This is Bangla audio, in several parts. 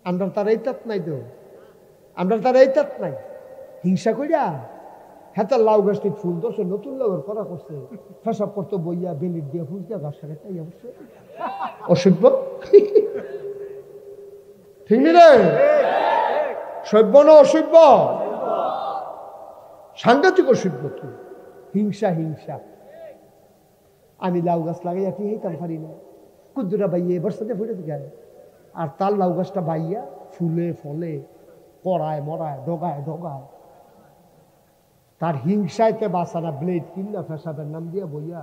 আমরা তার এই তাত নাই তো, আমরা তার এই তাত নাই হিংসা করিয়া হেতার লাউ গাছটি ফুল দোষ নতুন লাউয়ের করা করছে ফেসাব করতো বইয়া বেলির দিয়ে ফুল দিয়া গাছ সাথে তাই অবশ্যই অসভ্য ঠিক রে সভ্য না অসভ্য সাংঘাতিক অসভ্য তুই হিংসা হিংসা আমি লাউ গাছ লাগাইয়া কি হইতাম পারি না কুদ্দুরা বাইয়ে বর্ষাতে ফুটে যায় আর তার লাউ গাছটা বাইয়া ফুলে ফলে কড়ায় মরায় ডগায় ডগায় তার হিংসাইতে বাসারা ব্লেড কিনা ফেসাবের নাম দিয়া বইয়া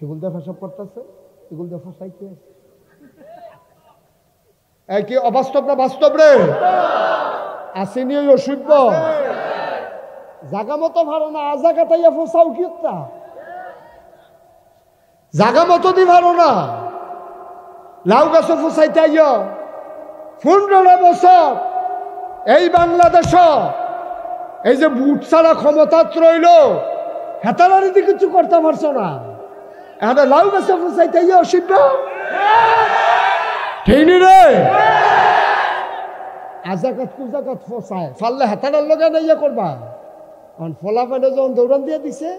এগুলো দিয়ে ফেসাব করতেছে এগুলো দিয়ে ফসাইতে আছে কি অবাস্তব না বাস্তব রে আসেনি ওই অসভ্য জাগা মতো ভালো না আজাগা তাইয়া ফসাও কি জাগা মতো দি ভালো না লাউ গাছও ফসাইতে আইয় 15 বছর এই বাংলাদেশ এই যে বুট ছাড়া ক্ষমতা রইল হেতালারিতে কিছু করতে পারছো না এখন লাউ গাছে ফসাইতে আইয় অসভ্য ঠিক নি রে আজাকাত কুজাকাত ফসায় ফাললে হেতালার লগে না ইয়ে করবা কারণ ফলা পানে যখন দৌড়ান দিয়ে দিছে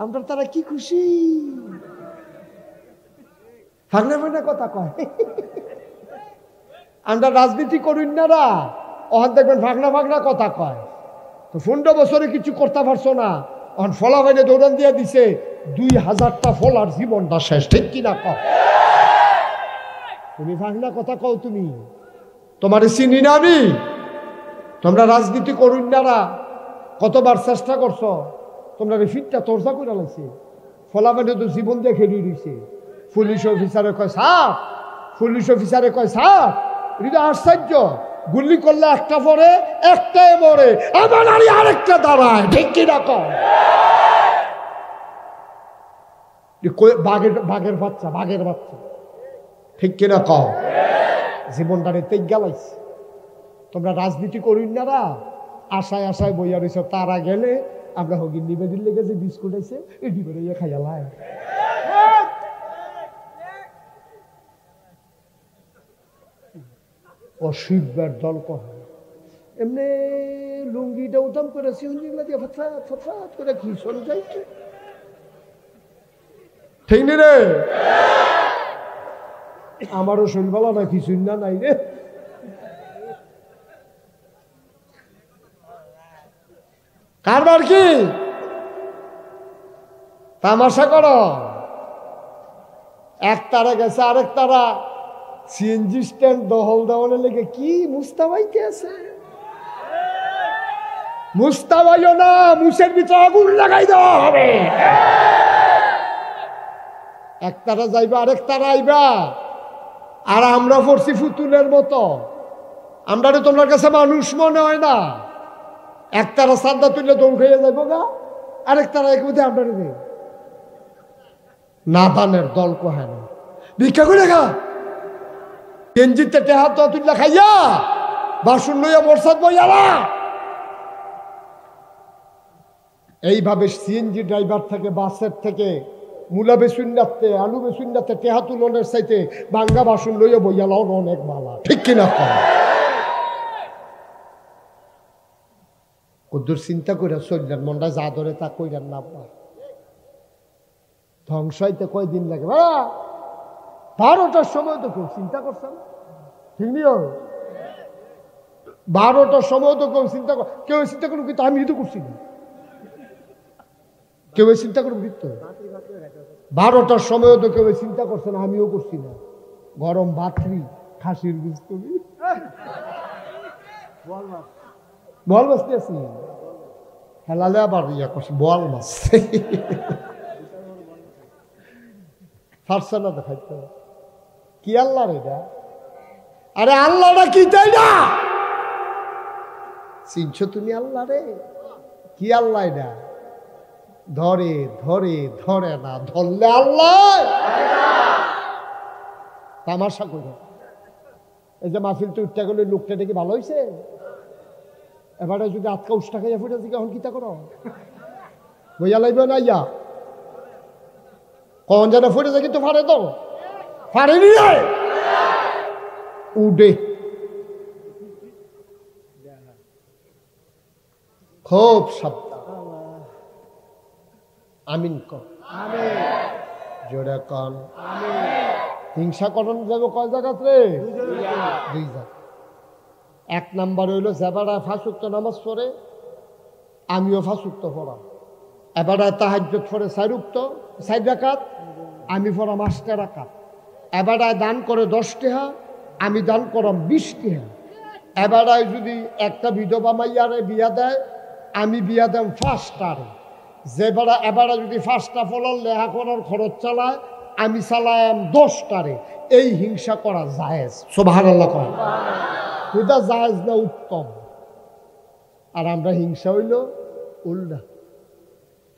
আমরা তারা কি খুশি ফাগনা ফাগনা কথা কয় আমরা রাজনীতি করুন না রা অহন দেখবেন ফাগনা ফাগনা কথা কয় তো 15 বছরে কিছু করতে পারছো না অহন ফলা পানে দৌড়ান দিয়ে দিছে 2000টা ফলার জীবনটা শেষ ঠিক কিনা কও তুমি ফাগনা কথা কও তুমি তোমার চিনি না আমি তোমরা রাজনীতি করুন না রা কতবার চেষ্টা করছো তোমরা ফিটটা তোরজা করে লাগছে ফলা পানে তো জীবন দিয়ে খেলি দিছে পুলিশ অফিসারে কয় সাপ পুলিশ অফিসারে কয় সাপ এটা আশ্চর্য গুলি করলে একটা পরে একটাই মরে আবার আরেকটা দাঁড়ায় ঠিক কিনা কয় বাঘের বাচ্চা ঠিক কিনা কও জীবনটারে তেজ গেলাইছে তোমরা রাজনীতি করুন না রা আশায় আশায় বইয়া রয়েছ তারা গেলে আমরা হগিন নিবেদিন লেগে যে বিস্কুট আছে এই ডিবের খাইয়া লাই অসভ্যের দল কহ এমনি লুঙ্গিটা উঠাম করে সিউঞ্জিগুলা দিয়ে ফটফট করে কি শোন যাইছে ঠিক নি রে আমারও শরীর ভালো না কিছুই না নাই রে কারবার কি তামাশা করো এক তারা গেছে আরেক তারা সিএনজি স্ট্যান্ড দহল দেওয়ালে লেগে কি মুস্তাবাইতে আছে মুস্তাবাইও না মুসের ভিতরে আগুন লাগাই দেওয়া হবে এক তারা যাইবা আরেক তারা আইবা আর আমরা পড়ছি ফুতুলের মতো আমরা তোমার কাছে মানুষ মনে হয় না এক তারা সাদা তুললে দৌড় খেয়ে যাইব গা আরেক তারা এক মধ্যে আমরা না দানের দল কহে না ভিক্ষা করে গা গেঞ্জিতে টেহা তো তুললে খাইয়া বাসন লইয়া বর্ষাত বইয়ালা এইভাবে সিএনজি ড্রাইভার থেকে বাসের থেকে মূলা বেসুন্নাতে আলু বেসুন্নাতে টেহা তুলনের চাইতে ভাঙ্গা বাসন লইয়া বইয়ালাও অনেক ভালো ঠিক কিনা কদ্দুর চিন্তা করে চললেন মনটা যা ধরে তা কইলেন না ধ্বংস হইতে কয়দিন লাগে 12টার সময় তো কেউ চিন্তা করছেন ঠিক নিও 12টার সময় তো কেউ চিন্তা করুন কিন্তু আমি তো করছি না কেউ চিন্তা করুন কিন্তু 12টার সময় তো কেউ চিন্তা করছে না আমিও করছি না গরম ভাতরি খাসির বীজ তুমি বল মাছ নিয়েছি হেলালে আবার ইয়া করছি বল মাছ ফারসা না দেখাইতে কি আল্লাহ রে আরে আল্লাহটা কি তাই না চিনছো তুমি আল্লাহ রে কি আল্লাহ এটা ধরে ধরে ধরে না ধরলে আল্লাহ তামাশা করে এই যে মাহফিল তো উঠতে গেলে লোকটা দেখি ভালো হয়েছে এবারে যদি আটকা উষ্টা খাইয়া ফুটে দিকে এখন কিতা করো বইয়া লাগবে না ইয়া কখন যেন ফুটে যায় কিন্তু ফাড়ে তো ফাড়েনি রে উডে খুব সাবধান। আমিন কর, জোরে কন। হিংসা করণ যাবে কয় জায়গাত রে? দুই জায়গা। এক নাম্বার হইল যেবারা ফাঁসুক্ত নামাজ পড়ে, আমিও ফাঁসুক্ত পড়াম। এবারে তাহাজ্জুদ পড়ে 4 রাকাত, আমি পড়াম 8 রাকাত। এবারে দান করে 10 টাকা, আমি দান করাম 20 টাকা। এবারে যদি একটা বিধবা মাইয়ারে বিয়া দেয়, আমি বিয়া দেম 5টারে। যেবারে এবারে যদি 5টা ফলন লেহা করার খরচ চালায়, আমি চালাম 10টারে। এই হিংসা করা জায়েজ। সুবহানাল্লাহ কয়। এটা জায়েজ না উত্তম। আর আমরা হিংসা হইল উল্টা।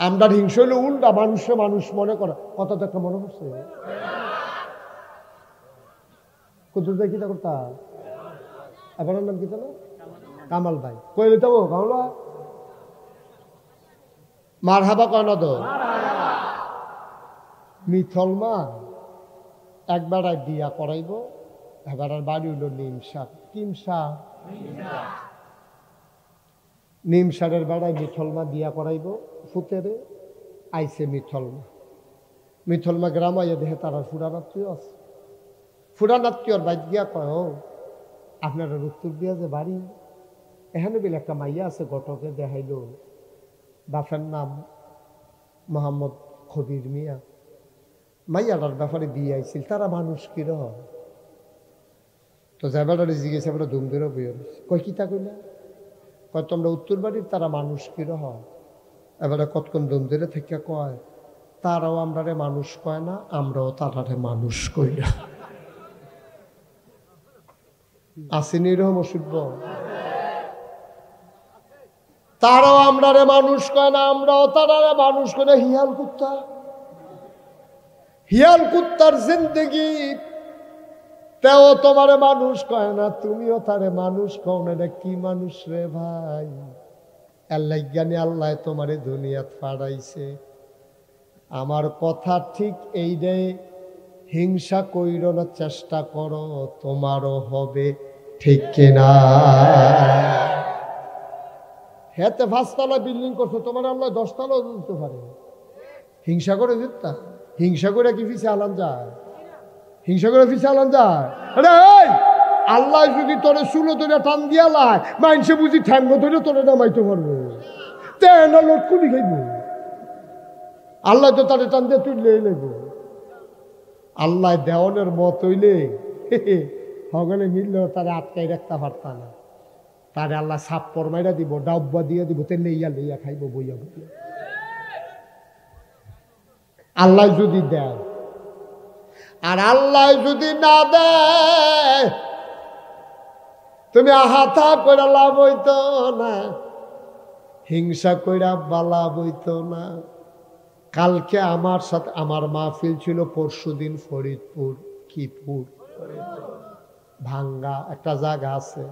আমরা হিংসা হইল উল্টা। মানুষ মনে করে কত একটা মনে করছে কুতুর কিতা করতা। এবার নাম কিতা না? কামাল ভাই কইলে তো কামাল ভাই মার হাবা কয়না তো মিথলমা একবার বিয়া করাইব। এবার বাড়ি হইল নিমসা। কিমসা নিমসারের বেড়ায় মিথলমা দিয়া করাইব। ফুতেরে আইসে মিথলমা গ্রাম আইয়া দেখে তারা ফুরানাত্মীয় আছে। ফুরানাত্মীয়র বাইক গিয়া কয়, ও আপনারা উত্তর দিয়া যে বাড়ি এখানে বেলে একটা মাইয়া আছে, ঘটকে দেখাইল। বাপের নাম মোহাম্মদ খবির মিয়া। মাইয়াটার ব্যাপারে বিয়ে আইছিল, তারা মানুষ কিরহ। তো যাবার জিজ্ঞেস আমরা ধুম ধরে বইয়ে কয় কিতা কইলা? কয় তোমরা উত্তর বাড়ির তারা মানুষ কিরহ। এবারে কতক্ষণ ধুম ধরে থেকে কয়, তারাও আমরারে মানুষ কয় না, আমরাও তারারে মানুষ কই না। আসেনি এরকম অসুখ? তারাও আমরারে মানুষ কয় না, আমরাও তারারে মানুষ কয় না। হিয়াল কুত্তার জিন্দেগি তেও তোমারে মানুষ কয় না, তুমিও তারে মানুষ কও না। এটা কি মানুষ রে ভাই? আল্লাহ জ্ঞানী, আল্লাহ তোমারে দুনিয়াত পাঠাইছে। আমার কথা ঠিক এই রে, হিংসা কইর না, চেষ্টা করো, তোমারও হবে। ঠিক কিনা? হেতে 5তলা বিল্ডিং করছো, তোমার আল্লাহ 10তলাও দিতে পারে। হিংসা করে জিততা? হিংসা করে কি পিছিয়ে আলান যায়? হিংসা করে পিছিয়ে আলান যায়? আরে আল্লাহ যদি তোরে চুলো ধরে টান দিয়া লাই, মানুষে বুঝি ঠ্যাঙ্গ ধরে তোরে নামাইতে পারবো? তেনা লোট কুড়ি খাইব। আল্লাহ তো তারে টান দিয়ে তুললে লাগব। আল্লাহ দেওয়ানের মত হইলে সকলে মিললেও তারে আটকাই রাখতে পারতা না। তারে আল্লাহ সাপ্পর মাইরা দিব, ডাব্বা দিয়ে দিব, তে লইয়া লইয়া খাইব বইয়া বইয়া। আল্লাহ যদি দেয়, আর আল্লাহ যদি না দেয়, তুমি আহাতা কইরা লাভ হইতো না, হিংসা কইরা বালা হইতো না। কালকে আমার সাথে আমার মাহফিল ছিল, পরশুদিন ফরিদপুর কিপুর ভাঙ্গা একটা জায়গা আছে,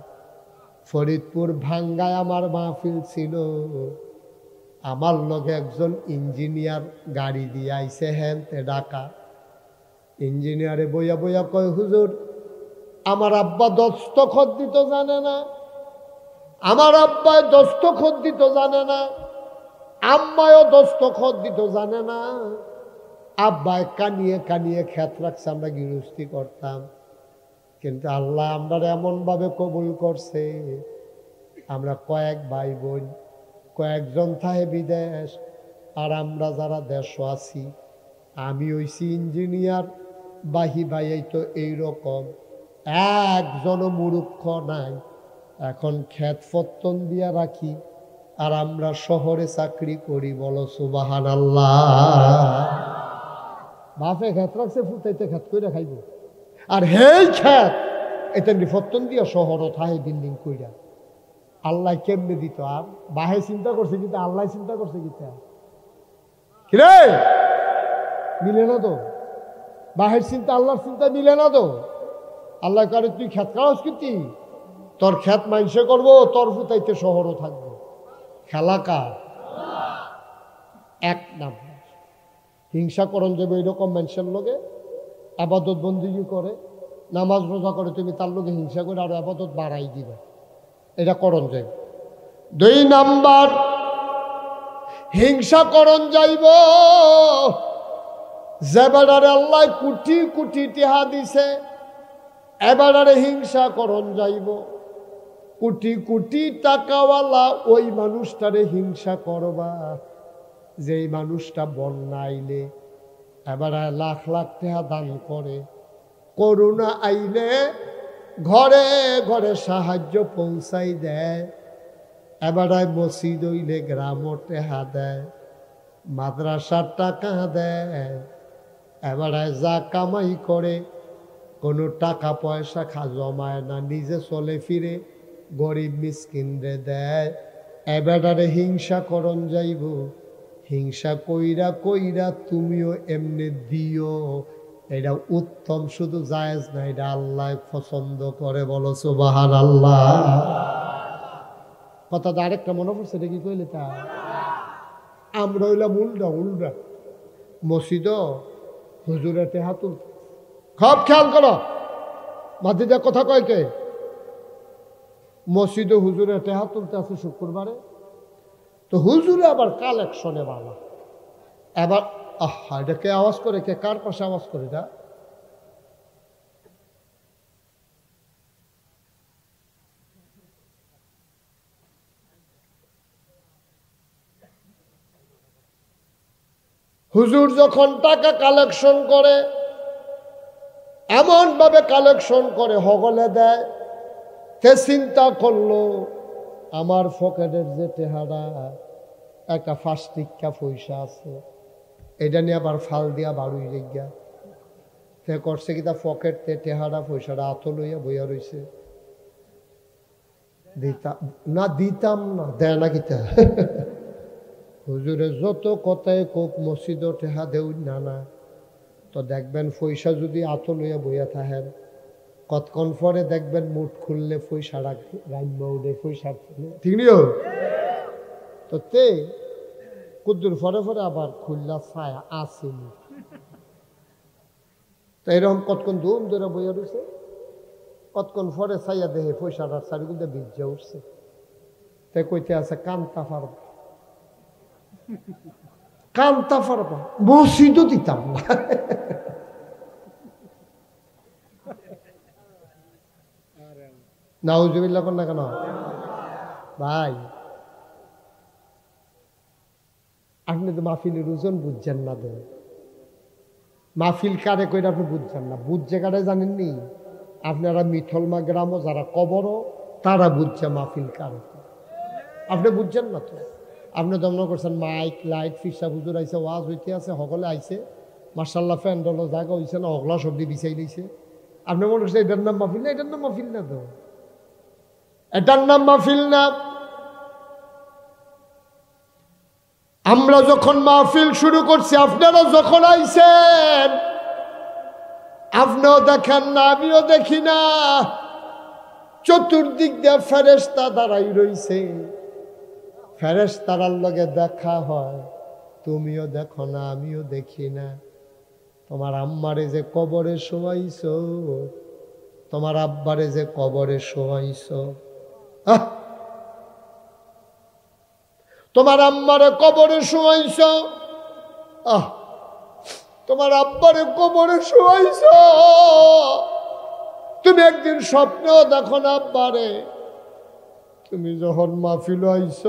ফরিদপুর ভাঙ্গায় আমার মাহফিল ছিল। আমার লগে একজন ইঞ্জিনিয়ার গাড়ি দিয়ে আইসে হেনতে ঢাকা। ইঞ্জিনিয়ারে বইয়া বইয়া কয়, হুজুর আমার আব্বা দস্তখত দিতে জানে না, আমার আব্বায় দস্তখত দিতে জানে না, আম্মায়ও দস্তখত দিতে জানে না। আব্বায় কানিয়ে কানিয়ে খেত রাখছে, আমরা গৃহস্থী করতাম। কিন্তু আল্লাহ আমরা এমন ভাবে কবুল করছে, আমরা কয়েক ভাই বোন, কয়েকজন থাকে বিদেশ, আর আমরা যারা দেশও আছি। আমি হইছি ইঞ্জিনিয়ার, বাহি ভাই তো এইরকম একজনও মূর্খ নাই। এখন ক্ষেত ফত্তন দিয়া রাখি, আর আমরা শহরে চাকরি করি। বলো সুবহানাল্লাহ। বাপে ক্ষেত রাখছে, ফুটাইতে ক্ষেত কইরা খাইব। আর হেই ক্ষেত এটা ফত্তন দিয়া শহরও থাহে বিল্ডিং কইরা। আল্লাহ কেমনে দিত? আর বাহে চিন্তা করছে কিন্তু আল্লাহ চিন্তা করছে কিতা? কিরে মিলে না তো? বাহের চিন্তা আল্লাহর চিন্তা মিলে না তো? আল্লাহ করে তুই ক্ষেত খাওয়াস কিন্তু তোর ক্ষেত মাইনসে করবো, তোর ফুটাইতে শহরও থাকবো। খেলা কার? এক নাম্বার হিংসা করণ যাবে এরকম মানুষের লোকে। আবাদত বন্দিগি করে, নামাজ রোজা করে, তুমি তার লোকে হিংসা করে আরো আবাদত বাড়াই দিবে, এটা করণ যাবে। 2 নাম্বার হিংসা করন যাইব। যে বেড়ারে আল্লাহ কোটি কোটি টিহা দিছে, এবারে হিংসা করন যাইব। কোটি কোটি টাকাওয়ালা ওই মানুষটারে হিংসা করবা যেই মানুষটা বন্যা আইলে এবারে লাখ লাখ টাকা দান করে, করোনা আইলে ঘরে ঘরে সাহায্য পৌঁছাই দেয়, এবারে মসজিদ হইলে গ্রামও টেহা দেয়, মাদ্রাসার টাকা দেয়, এবারে যা কামাই করে কোনো টাকা পয়সা জমায় না, নিজে চলে ফিরে গরিব মিসকিনরে দেয়। এবারে হিংসা করন যাইব, হিংসা কইরা কইরা তুমিও এমনি দিও, এটা উত্তম, শুধু জায়েজ না, এটা আল্লাহ পছন্দ করে। বলো সুবহানাল্লাহ। কথাটা আরেকটা মনে পড়ছে, এটা কি কইলে তা আমরা হইলাম উল্টা উল্টা। মসজিদ হুজুরেতে হাতুল, খুব খেয়াল করো, মাঝে কথা কয় কে? মসজিদে হুজুরের টেহা তুলতে আছে শুক্রবারে, তো হুজুরে আবার কালেকশনে বানা। এবার এটা কে আওয়াজ করে? কে কার পাশে আওয়াজ করে? এটা হুজুর যখন টাকা কালেকশন করে এমন ভাবে কালেকশন করে হগলে দেয়, সে চিন্তা করলো আমার পকেটের যে টেহারা একটা ফাস্টিকা পয়সা আছে, এটা নিয়ে আবার ফাল দিয়া বাড়ুই রেগা সে করছে কি, তা পকেট টেহারা পয়সাটা আত লইয়া বইয়া রইছে। দিতাম না, দেয় না কিতা। হুজুরে যত কথায় কোক মসজিদ টেহা দেউ না না, তো দেখবেন পয়সা যদি আত লইয়া বইয়া থাকেন, কতক্ষণ পরে দেখবেন মুঠ খুললে পয়সা রাখবে উঠে পয়সা, ঠিক নিও তো তে কুদ্দুর পরে পরে আবার খুললা ছায়া আসেনি। তো এরকম কতক্ষণ ধুম ধরে বইয়া রয়েছে, কতক্ষণ পরে ছাইয়া দেহে পয়সাটার চারিগুলো ভিজে উঠছে। তাই কইতে আছে কান্তা পারবা, কান্তা পারবা, মসজিদও দিতাম না। নাউজুবিল্লাহ কোন না কেন ভাই? আপনি তো মাহফিলের ওজন বুঝছেন না, তো মাহফিল কারে কইরা আপনি বুঝছেন না। বুঝছে কারে জানেননি? আপনারা মিথলমা গ্রামও যারা কবরও তারা বুঝছে মাহফিল কারে, আপনি বুঝছেন না। তো আপনি তো মনে করছেন মাইক লাইট ফিসা হুজুর আইসে, ওয়াজ হইতে আছে, সকলে আইসে, মার্শাল্লাহ ফ্যান্ডল জায়গা হইছে না, অগলা সবজি বিছাই দিয়েছে। আপনি মনে করছেন এটার নাম মাহফিল না? এটার নাম মাহফিল না, তো এটার নাম মাহফিল না। আমরা যখন মাহফিল শুরু করছি, আপনারা যখন আইছেন, আপনিও দেখেন না, আমিও দেখি না, চতুর্দিক দিয়ে ফেরেশতা দাঁড়াই রইছে, ফেরেশতার লগে দেখা হয়, তুমিও দেখো না, আমিও দেখি না। তোমার আম্মারে যে কবরে শোয়াইছো, তোমার আব্বারে যে কবরে শোয়াইছো, তোমার আম্মারে কবরে শোয়াইছ, তোমার আব্বারে কবরে শোয়াইছ, তুমি একদিন স্বপ্নেও দেখো না আব্বারে। তুমি যখন মাহফিল আইছ,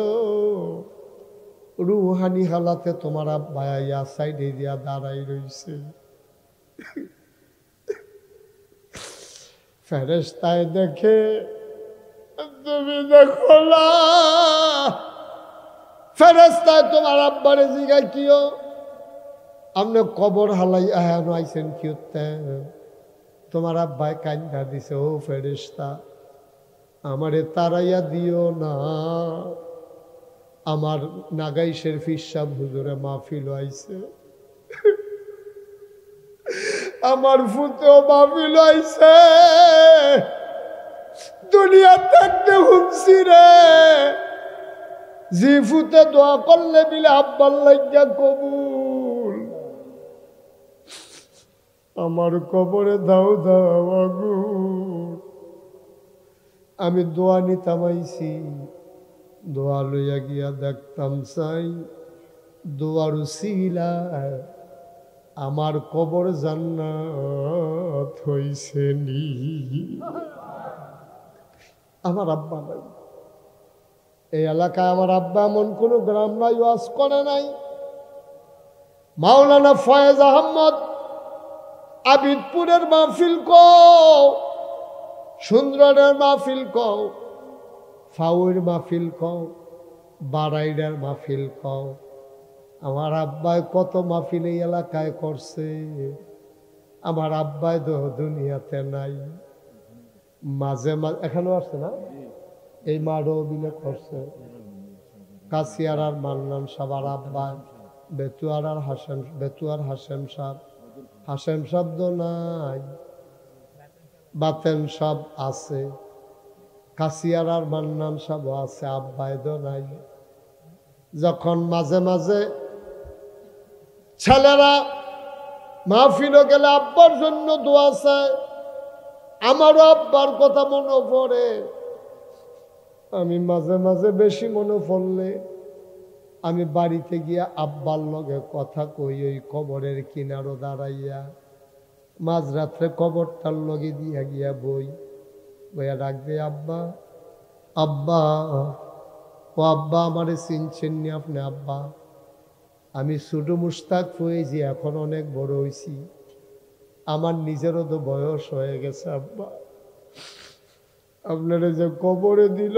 রুহানি হালাতে তোমার আব্বা আইয়া সাইডে দিয়া দাঁড়াই রইছে, ফেরেশতায় দেখে, তুমি দেখো না। ফেরেশতায় তোমার আব্বারে জিগাই কিও, আপনি কবর হালাই আহানো আইছেন কি? তোমার আব্বাই কান্দা দিছে, ও ফেরেশতা আমারে তারাইয়া দিও না, আমার নাগাইশের ফিসাব হুজুরে মাহফিল আইছে, আমার ফুতেও মাহফিল আইছে, দুনিয়া থাকতে হুমছি রে, জি ফুতে দোয়া করলে বিলে আব্বার লাগিয়া কবুল, আমার কবরে দাও দাও আগুন। আমি দোয়া নিতাম আইছি, দোয়া লইয়া গিয়া দেখতাম চাই দোয়ার উসিলা আমার কবর জান্নাত হইছে নি। আমার আব্বা নাই এই এলাকায়, আমার আব্বা এমন কোন গ্রাম নাই ওয়াজ করে নাই। মাওলানা ফয়েজ আহমদ আবিদপুরের মাহফিল কও, সুন্দরের মাহফিল কও, ফাউর মাহফিল কও, বারাইডার মাহফিল কও, আমার আব্বাই কত মাহফিল এই এলাকায় করছে। আমার আব্বাই তো দুনিয়াতে নাই। মাঝে মাঝে এখানেও আসছে না, এই মাঠও বিলে করছে। কাশিয়ার আর মান্নান সাহেব আর আব্বাই, বেতুয়ার আর হাসেম, বেতুয়ার হাসেম সাহেব, হাসেম শব্দ নাই, বাতেন সব আছে। কাশিয়ার আর মান্নান সাহেব আছে, আব্বাই তো নাই। যখন মাঝে মাঝে ছেলেরা মাহফিলে গেলে আব্বার জন্য দোয়া চায়, আমারও আব্বার কথা মনে পড়ে। আমি মাঝে মাঝে বেশি মনে পড়লে আমি বাড়িতে গিয়া আব্বার লগে কথা কই, ওই কবরের কিনারও দাঁড়াইয়া মাঝরাত্রে কবরটার লগে দিয়া গিয়া বইয়া ডাকবে, আব্বা আব্বা, ও আব্বা আমারে চিনছেন নি আপনি আব্বা? আমি ছোট মুস্তাক হয়েছি, এখন অনেক বড় হয়েছি, আমার নিজেরও তো বয়স হয়ে গেছে আব্বা, আপনারা যে কবরে দিল,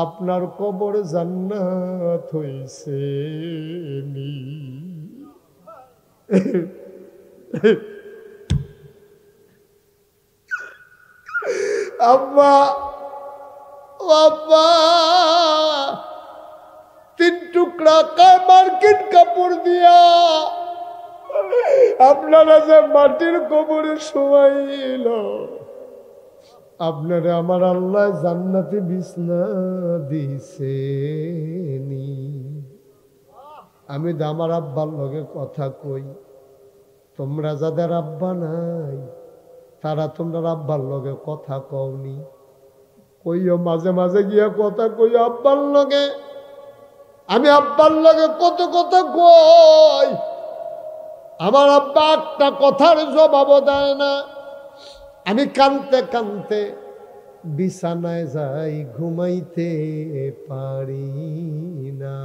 আপনার কবর জান্নাত হইছে নি। আব্বা ও আব্বা, 3 টুকরা মার্কিন কাপড় দিয়া আপনারা যে মাটির কবরে শোয়াইল, আপনারা আমার আল্লাহ জান্নাতি বিছনা দিছে নি। আমি তো আমার আব্বার লগে কথা কই, তোমরা যাদের আব্বা নাই তারা তোমরা আব্বার লগে কথা কওনি। কইও মাঝে মাঝে গিয়া কথা কই আব্বার লগে। আমি আব্বার লগে কত কথা কই, আমার আব্বা একটা কথার জবাবও দেয় না। আমি কানতে কানতে বিছানায় যাই, ঘুমাইতে পারি না।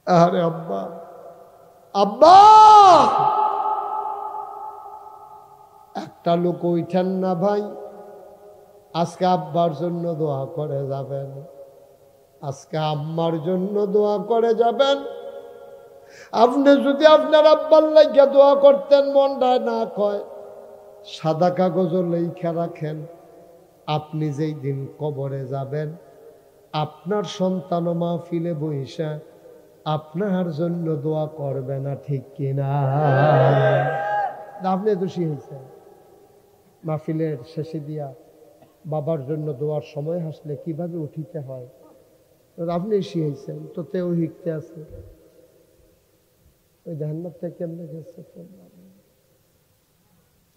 আরে আব্বা আব্বা, একটা লোক উঠেন না ভাই, আজকে আব্বার জন্য দোয়া করে যাবেন, আজকে আম্মার জন্য দোয়া করে যাবেন। আপনি যদি আপনার আব্বার লাগিয়া দোয়া করতেন, মনটা না কয়, সাদা কাগজও লেখা রাখেন, আপনি যেই দিন কবরে যাবেন আপনার সন্তান মাহফিলে বইসা আপনার জন্য দোয়া করবে না, ঠিক কিনা? আপনি দোষী হয়েছেন। মাহফিলের শেষে দিয়া বাবার জন্য দোয়ার সময় আসলে কিভাবে উঠিতে হয় আপনি শিখাইছেন, তো তেও শিখতে আছে। ওই জান্নাতটা কেমনে গেছে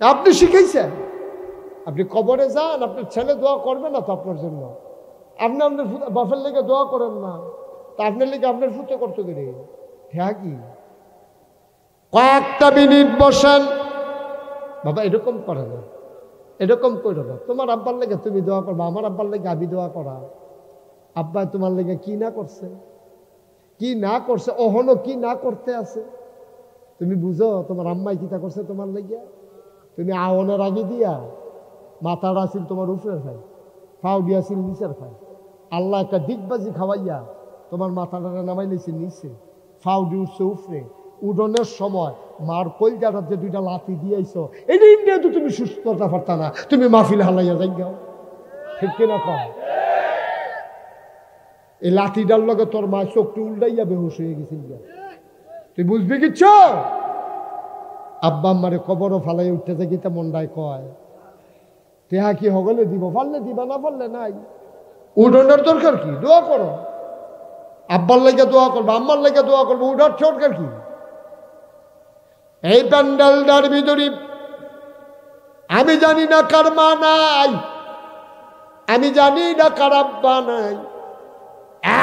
আপনি শিখাইছেন। আপনি কবরে যান, আপনার ছেলে দোয়া করবে না তো আপনার জন্য? আপনি আপনার বাপের লেগে দোয়া করেন না, তা আপনার লেগে আপনার ফুতে করতে গেলে হ্যাঁ কি? কয়েকটা মিনিট বসেন বাবা, এরকম করে না, এরকম করো না। তোমার আব্বার লেগে তুমি দোয়া করবা, আমার আব্বার লেগে আমি দোয়া করা। আব্বা তোমার লেগে কি না করছে, কি না করছে, অহনো কি না করতে আছে তুমি বুঝো? তোমার আম্মাই কিতা করছে তোমার লেগে? তুমি আওনের আগে দিয়া মাথাটা আসিল তোমার উপরের খাই, ফাও দিয়াছিল নিচের খাই। আল্লাহ একটা ডিগবাজি খাওয়াইয়া তোমার মাথাটা নামাই নিয়েছে নিচে, ফাও দিয়ে উঠছে উপরে। উডনের সময় মার কলজাটার যে 2টা লাথি দিয়েছ, এই দিনটা তো তুমি সুস্থতা পারতা না, তুমি মাহফিল হালাইয়া যাই গাও, ঠিক কিনা কম? এই লাঠিটার লগে তোর মা চোখটি উল্টাইয়া বেহুশ হয়ে গেছিল, তুই বুঝবি কিচ্ছ? আব্বা আম্মারে কবরও ফালাই উঠতে থাকি তা মন্ডায় কয় তেহা কি হগলে দিব, পারলে দিবা, না পারলে নাই। উঠোনের দরকার কি? দোয়া করো, আব্বার লেগে দোয়া করবো, আম্মার লেগে দোয়া করবো, উঠার দরকার কি? এই প্যান্ডেলটার ভিতরে আমি জানি না কার মা নাই, আমি জানি না কার আব্বা নাই,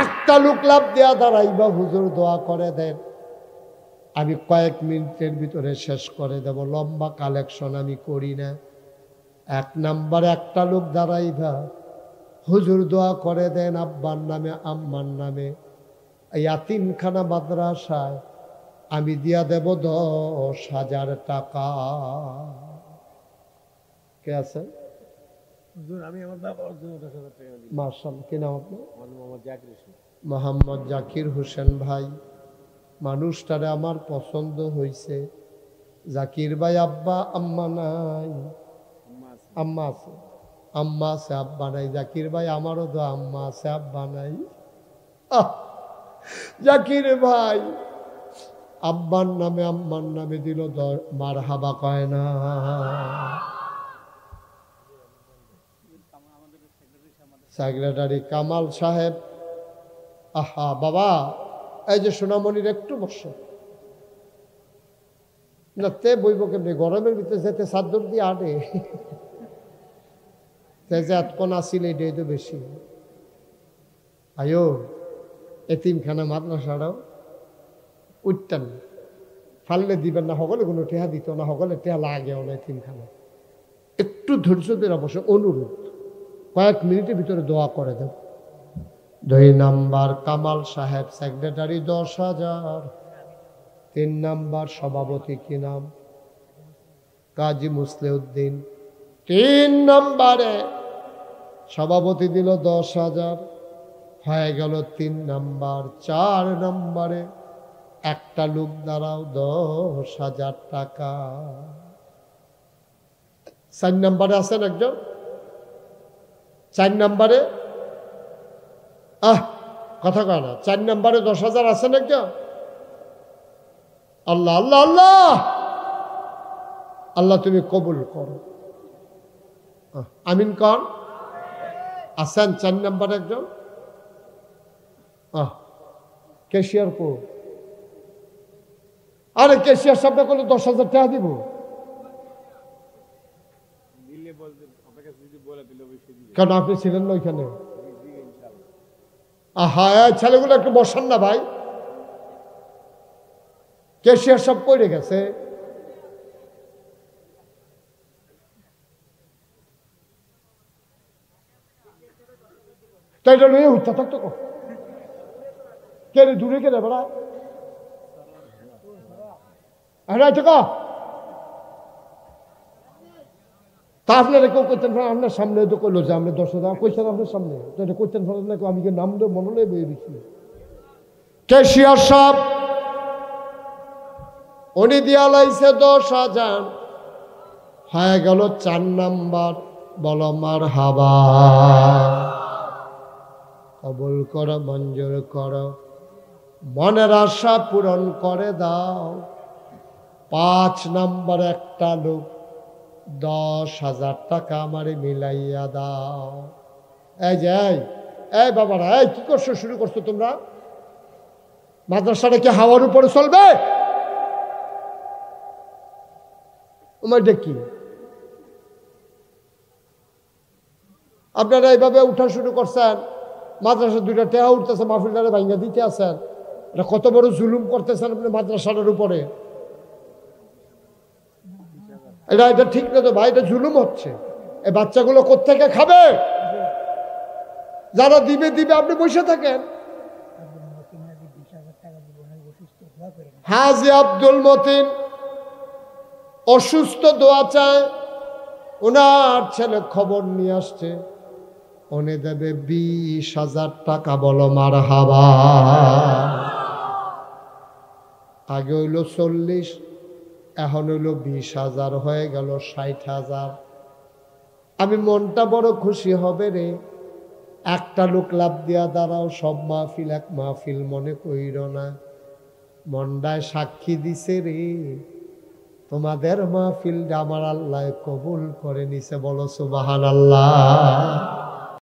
এক একটা লোক লাভ দেয়া দাঁড়াইবা, হুজুর দোয়া করে দেন, আমি কয়েক মিনিটের ভিতরে শেষ করে দেব, লম্বা কালেকশন আমি করি না। 1 নম্বরে একটা লোক দাঁড়াইবা, হুজুর দোয়া করে দেন আব্বার নামে আম্মার নামে, ইয়াতিমখানা মাদ্রাসায় আমি দিয়া দেব 10,000 টাকা। কে আছে? আমি আমার বাবার জন্য 10,000 টাকা দিই। মাশাআল্লাহ, কি নাম আপনার? মোহাম্মদ জাকির হোসেন। মোহাম্মদ জাকির হোসেন ভাই, মানুষটারে আমার পছন্দ হয়েছে। জাকির ভাই আব্বা আম্মা নাই? আম্মা আছে, আম্মা আছে, আব্বা নাই। জাকির ভাই আমারও তো আম্মা আছে, আব্বা নাই। জাকির ভাই আব্বার নামে আম্মার নামে দিল, মারহাবা কয় না। সেক্রেটারি কামাল সাহেব, আহা বাবা, এই যে সোনামণির একটু বসো না, তে বইব কেমনি, গরমের ভিতরে যেতে চাদর দিয়ে আটে, যে এতক্ষণ আসিল এটাই তো বেশি। আয়ো এতিমখানা মাদ্রাসাটাও উঠতেন, ফাললে দিবেন না, সকলে কোনো টেহা দিত না, সকলে টেহা লাগেও না। এতিমখানা একটু ধৈর্য ধরে বসে, অনুরোধ, কয়েক মিনিটের ভিতরে দোয়া করে দেব। 2 নাম্বার কামাল সাহেব সেক্রেটারি 10,000। 3 নাম্বার সভাপতি কি নাম? কাজী মুসলিউদ্দিন। 3 নম্বরে সভাপতি দিল 10,000, হয়ে গেল 3 নাম্বার। 4 নম্বরে একটা লোক দাঁড়াও, 10,000 টাকা। 4 নম্বরে আছেন একজন? 4 নম্বরে কথা কয় না। 4 নম্বরে 10,000 আছেন একজন? আল্লাহ আল্লাহ আল্লাহ আল্লাহ, তুমি কবুল করো, আমিন কন। আছেন 4 নম্বরে একজন? ক্যাশিয়ার কো? আরে ক্যাশিয়ার সামনে করলে 10,000 টাকা দিব। কেন আপনি ছিলেন না ওইখানে? আহা, ছেলেগুলো একটু বসান না ভাই, ক্যাশিয়ার সব পড়ে গেছে। তাই এটা নিয়ে উঠতে থাকতো, কে রে দূরে কে রে বড়া, তা আপনারা কেউ করতেন আপনার সামনে তো করলো যে আমরা 10,000 কইছেন আপনার সামনে, তো এটা করতেন না, আমি কি নাম মনে বয়ে দিচ্ছি। ক্যাশিয়ার সাহেব উনি দিয়া লাইছে 10,000, হয়ে গেল 4 নাম্বার। বলো মারহাবা, কবুল করো, মঞ্জুর করো, মনের আশা পূরণ করে দাও। 5 নাম্বার একটা লোক 10,000 টাকা আমারে মিলাইয়া দাও। এই যে এই বাবারা, এই কি করছো, শুরু করছো তোমরা? মাদ্রাসাটা কি হাওয়ার উপরে চলবে? তোমার কি আপনারা এইভাবে উঠা শুরু করছেন? মাদ্রাসা 2টা টেহা উঠতেছে, মাহফিলটারে ভাঙ্গা দিতে আছেন। এটা কত বড় জুলুম করতেছেন আপনি মাদ্রাসাটার উপরে। এটা ঠিক না তো ভাই, এটা জুলুম হচ্ছে। এই বাচ্চাগুলো কোত্থেকে খাবে? যারা দিবে দিবে, আপনি বসে থাকেন। হাজি আব্দুল মতিন অসুস্থ, দোয়া চায়। ওনার ছেলে খবর নিয়ে আসছে, উনি দেবে 20,000 টাকা। বলো মারহাবা। আগে হইল 40, এখন হইল 20,000, হয়ে গেল 60,000। আমি মনটা বড় খুশি হবে রে। একটা লোক লাভ দিয়া দাঁড়াও, সব মাহফিল এক মাহফিল মনে কইর না। মনটায় সাক্ষী দিছে রে, তোমাদের মাহফিলটা আমার আল্লাহ কবুল করে নিছে। বলো সুবহানাল্লাহ।